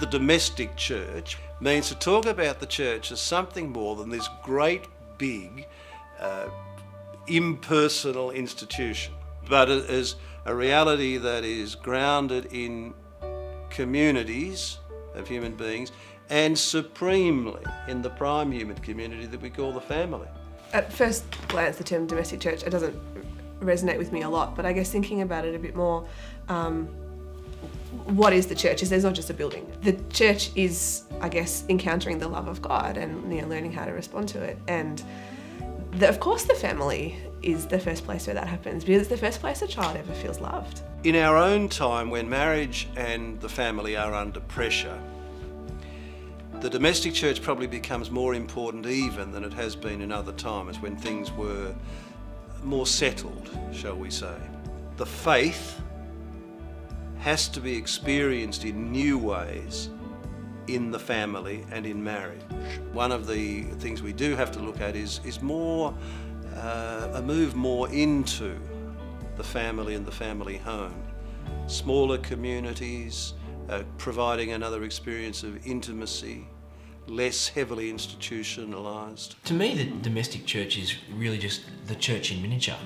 The domestic church means to talk about the church as something more than this great, big, impersonal institution, but as a reality that is grounded in communities of human beings and supremely in the prime human community that we call the family. At first glance, the term domestic church, it doesn't resonate with me a lot, but I guess thinking about it a bit more, what is the church? There's not just a building. The church is, I guess, encountering the love of God and learning how to respond to it. And of course the family is the first place where that happens, because it's the first place a child ever feels loved. In our own time, when marriage and the family are under pressure, the domestic church probably becomes more important even than it has been in other times when things were more settled, shall we say. The faith has to be experienced in new ways in the family and in marriage. One of the things we do have to look at is more a move more into the family and the family home. Smaller communities, providing another experience of intimacy, less heavily institutionalised. To me, the domestic church is really just the church in miniature.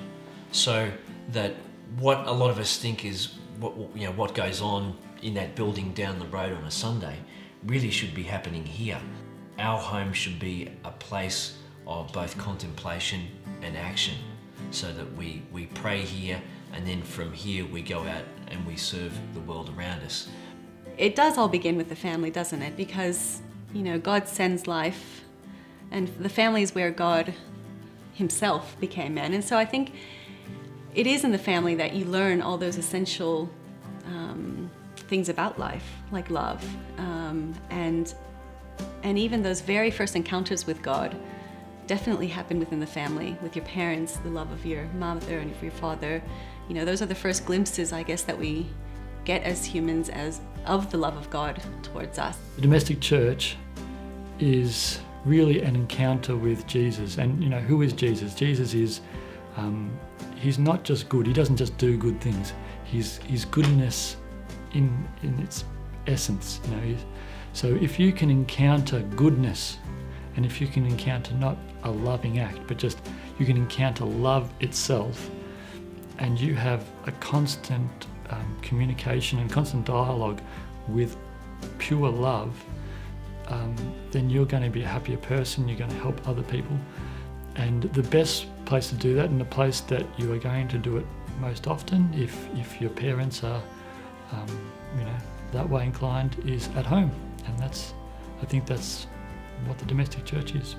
So that what a lot of us think is what goes on in that building down the road on a Sunday really should be happening here. Our home should be a place of both contemplation and action, so that we pray here, and then from here we go out and we serve the world around us. It does all begin with the family, doesn't it? Because, God sends life, and the family is where God himself became man. And so I think it is in the family that you learn all those essential things about life, like love, and even those very first encounters with God definitely happen within the family, with your parents, the love of your mother and your father. Those are the first glimpses, I guess, that we get as humans of the love of God towards us. The domestic church is really an encounter with Jesus. And who is Jesus? Jesus is, he's not just good. He doesn't just do good things. His goodness in its essence. So if you can encounter goodness, and if you can encounter not a loving act, but just you can encounter love itself, and you have a constant communication and constant dialogue with pure love, then you're going to be a happier person, you're going to help other people. And the best place to do that, and the place that you are going to do it most often, if your parents are that way inclined, is at home. And I think that's what the domestic church is.